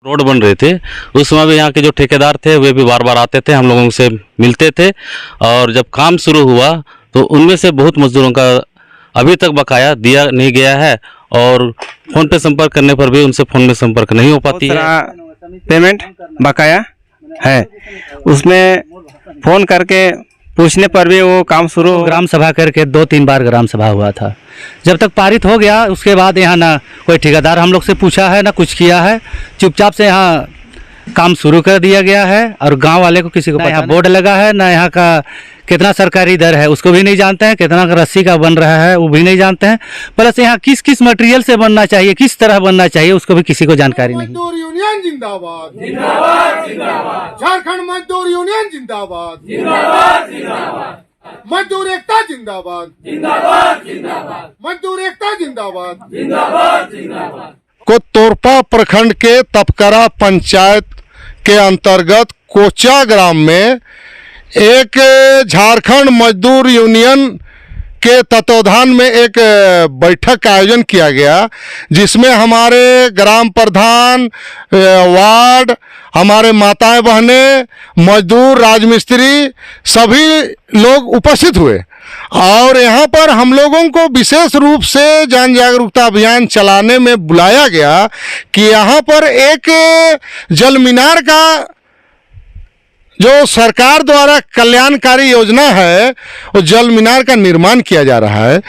Road बन रहे थे उस समय भी यहाँ के जो ठेकेदार थे वे भी बार बार आते थे, हम लोगों से मिलते थे और जब काम शुरू हुआ तो उनमें से बहुत मजदूरों का अभी तक बकाया दिया नहीं गया है और फ़ोन पे संपर्क करने पर भी उनसे फ़ोन में संपर्क नहीं हो पाती है। पेमेंट बकाया है, उसमें फ़ोन करके पूछने पर भी वो काम शुरू। ग्राम सभा करके 2-3 बार ग्राम सभा हुआ था, जब तक पारित हो गया उसके बाद यहाँ ना कोई ठेकेदार हम लोग से पूछा है ना कुछ किया है, चुपचाप से यहाँ काम शुरू कर दिया गया है और गांव वाले को किसी को पता यहाँ बोर्ड लगा है ना यहाँ का कितना सरकारी दर है उसको भी नहीं जानते हैं, कितना रस्सी का बन रहा है वो भी नहीं जानते हैं, प्लस यहाँ किस किस मटेरियल से बनना चाहिए, किस तरह बनना चाहिए उसको भी किसी को जानकारी नहीं। मजदूर यूनियन जिंदाबाद जिंदाबाद जिंदाबाद, झारखंड मजदूर यूनियन जिंदाबाद जिंदाबाद जिंदाबाद, मजदूर एकता जिंदाबाद जिंदाबाद जिंदाबाद, मजदूर एकता जिंदाबाद जिंदाबाद जिंदाबाद। को तोरपा प्रखंड के तपकरा पंचायत के अंतर्गत कोचा ग्राम में एक झारखंड मजदूर यूनियन के तत्वाधान में एक बैठक का आयोजन किया गया, जिसमें हमारे ग्राम प्रधान, वार्ड, हमारे माताएं बहनें, मजदूर, राजमिस्त्री सभी लोग उपस्थित हुए और यहाँ पर हम लोगों को विशेष रूप से जन जागरूकता अभियान चलाने में बुलाया गया कि यहाँ पर एक जल मीनार का जो सरकार द्वारा कल्याणकारी योजना है वो जल मीनार का निर्माण किया जा रहा है,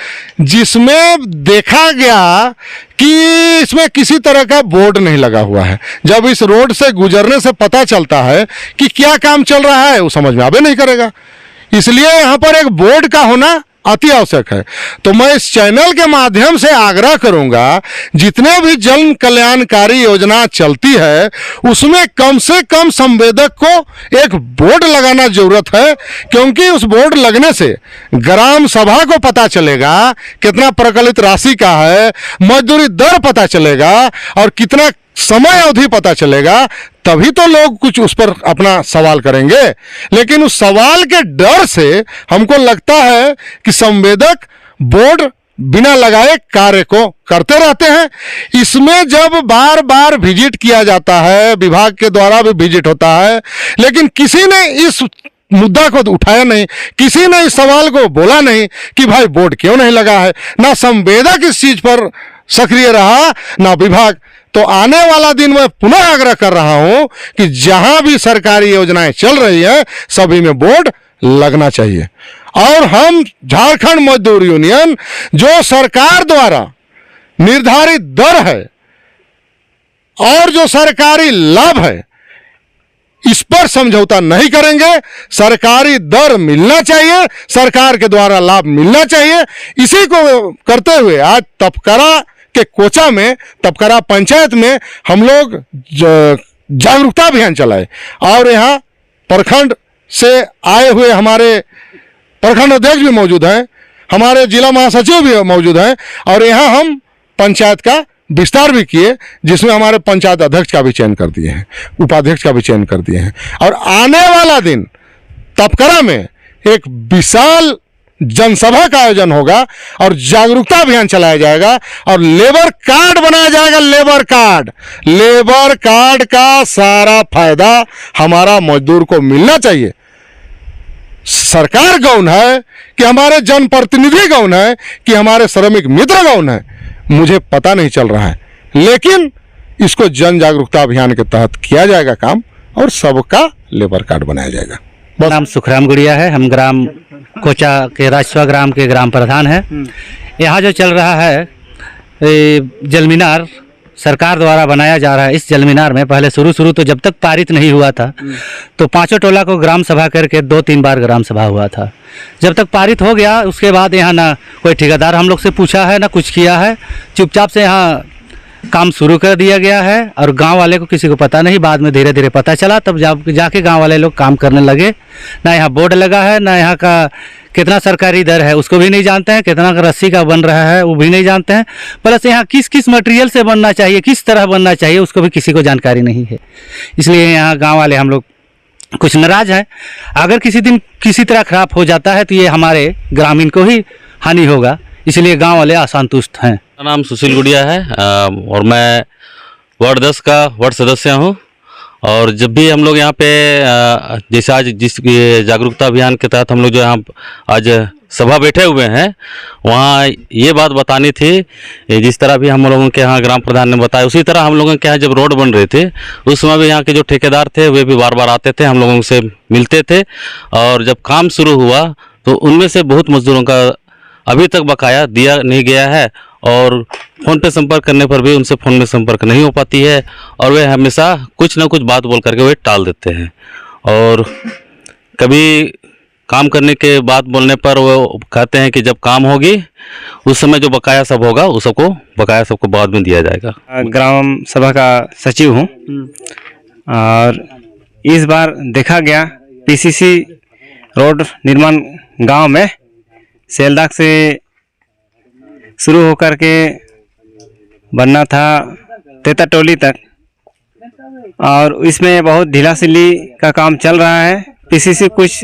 जिसमें देखा गया कि इसमें किसी तरह का बोर्ड नहीं लगा हुआ है। जब इस रोड से गुजरने से पता चलता है कि क्या काम चल रहा है वो समझ में आबे नहीं करेगा, इसलिए यहाँ पर एक बोर्ड का होना अति आवश्यक है। तो मैं इस चैनल के माध्यम से आग्रह करूंगा, जितने भी जन कल्याणकारी योजना चलती है उसमें कम से कम संवेदक को एक बोर्ड लगाना जरूरत है, क्योंकि उस बोर्ड लगने से ग्राम सभा को पता चलेगा कितना प्रकलित राशि का है, मजदूरी दर पता चलेगा और कितना समय अवधि पता चलेगा, तभी तो लोग कुछ उस पर अपना सवाल करेंगे। लेकिन उस सवाल के डर से हमको लगता है कि संवेदक बोर्ड बिना लगाए कार्य को करते रहते हैं। इसमें जब बार बार विजिट किया जाता है, विभाग के द्वारा भी विजिट होता है, लेकिन किसी ने इस मुद्दा को उठाया नहीं, किसी ने इस सवाल को बोला नहीं कि भाई बोर्ड क्यों नहीं लगा है। ना संवेदक इस चीज पर सक्रिय रहा ना विभाग। तो आने वाला दिन मैं पुनः आग्रह कर रहा हूं कि जहां भी सरकारी योजनाएं चल रही है सभी में बोर्ड लगना चाहिए। और हम झारखंड मजदूर यूनियन जो सरकार द्वारा निर्धारित दर है और जो सरकारी लाभ है इस पर समझौता नहीं करेंगे। सरकारी दर मिलना चाहिए, सरकार के द्वारा लाभ मिलना चाहिए। इसी को करते हुए आज तपकरा के कोचा में, तपकरा पंचायत में हम लोग जागरूकता अभियान चलाए और यहाँ प्रखंड से आए हुए हमारे प्रखंड अध्यक्ष भी मौजूद हैं, हमारे जिला महासचिव भी मौजूद हैं और यहाँ हम पंचायत का विस्तार भी किए, जिसमें हमारे पंचायत अध्यक्ष का भी चयन कर दिए हैं, उपाध्यक्ष का भी चयन कर दिए हैं। और आने वाला दिन तपकरा में एक विशाल जनसभा का आयोजन होगा और जागरूकता अभियान चलाया जाएगा और लेबर कार्ड बनाया जाएगा। लेबर कार्ड का सारा फायदा हमारा मजदूर को मिलना चाहिए। सरकार गौन है कि हमारे जनप्रतिनिधि गौन है कि हमारे श्रमिक मित्र गौन है, मुझे पता नहीं चल रहा है, लेकिन इसको जन जागरूकता अभियान के तहत किया जाएगा काम और सबका लेबर कार्ड बनाया जाएगा। नाम सुखराम गुड़िया है, हम ग्राम कोचा के राजस्वा ग्राम के ग्राम प्रधान हैं। यहाँ जो चल रहा है जल मीनार सरकार द्वारा बनाया जा रहा है। इस जल मीनार में पहले शुरू तो जब तक पारित नहीं हुआ था तो पांचों टोला को ग्राम सभा करके 2-3 बार ग्राम सभा हुआ था। जब तक पारित हो गया उसके बाद यहाँ ना कोई ठेकेदार हम लोग से पूछा है ना कुछ किया है, चुपचाप से यहाँ काम शुरू कर दिया गया है और गांव वाले को किसी को पता नहीं। बाद में धीरे धीरे पता चला, तब जाके गांव वाले लोग काम करने लगे। ना यहाँ बोर्ड लगा है, ना यहाँ का कितना सरकारी दर है उसको भी नहीं जानते हैं, कितना रस्सी का बन रहा है वो भी नहीं जानते हैं, प्लस यहाँ किस किस मटेरियल से बनना चाहिए, किस तरह बनना चाहिए उसको भी किसी को जानकारी नहीं है। इसलिए यहाँ गाँव वाले हम लोग कुछ नाराज हैं। अगर किसी दिन किसी तरह खराब हो जाता है तो ये हमारे ग्रामीण को ही हानि होगा, इसलिए गाँव वाले असंतुष्ट हैं। मेरा नाम सुशील गुड़िया है और मैं वार्ड 10 का वार्ड सदस्य हूँ। और जब भी हम लोग यहाँ पे जैसे आज जिस ये जागरूकता अभियान के तहत हम लोग जो यहाँ आज सभा बैठे हुए हैं, वहाँ ये बात बतानी थी, जिस तरह भी हम लोगों के यहाँ ग्राम प्रधान ने बताया, उसी तरह हम लोगों के यहाँ जब रोड बन रहे थे उस समय भी यहाँ के जो ठेकेदार थे वे भी बार बार आते थे, हम लोगों से मिलते थे। और जब काम शुरू हुआ तो उनमें से बहुत मजदूरों का अभी तक बकाया दिया नहीं गया है, और फ़ोन पे संपर्क करने पर भी उनसे फ़ोन में संपर्क नहीं हो पाती है, और वे हमेशा कुछ ना कुछ बात बोल करके वे टाल देते हैं। और कभी काम करने के बाद बोलने पर वो कहते हैं कि जब काम होगी उस समय जो बकाया सब होगा उस सबको बकाया सबको बाद में दिया जाएगा। ग्राम सभा का सचिव हूँ और इस बार देखा गया पीसीसी रोड निर्माण गांव में सेलदाग से शुरू होकर के बनना था तेताटोली तक, और इसमें बहुत ढीलासिली का काम चल रहा है। पीसीसी कुछ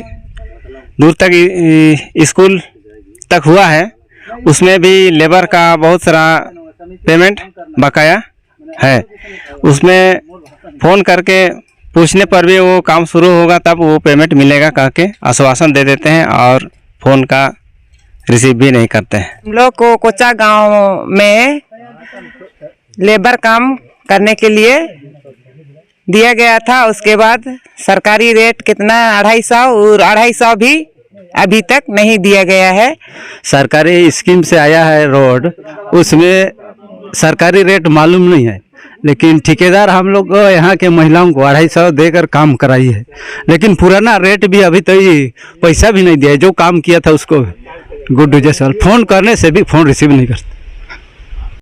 दूर तक स्कूल तक हुआ है, उसमें भी लेबर का बहुत सारा पेमेंट बकाया है। उसमें फ़ोन करके पूछने पर भी वो काम शुरू होगा तब वो पेमेंट मिलेगा कह के आश्वासन दे देते हैं और फ़ोन का रिसीव भी नहीं करते हैं। हम लोग को कोचा गांव में लेबर काम करने के लिए दिया गया था। उसके बाद सरकारी रेट कितना 250 और 250 भी अभी तक नहीं दिया गया है। सरकारी स्कीम से आया है रोड, उसमें सरकारी रेट मालूम नहीं है, लेकिन ठेकेदार हम लोग को यहाँ के महिलाओं को 250 देकर काम कराई है, लेकिन पुराना रेट भी अभी तक पैसा भी नहीं दिया है। जो काम किया था उसको गुड्डू जैसवाल फ़ोन करने से भी फ़ोन रिसीव नहीं करते।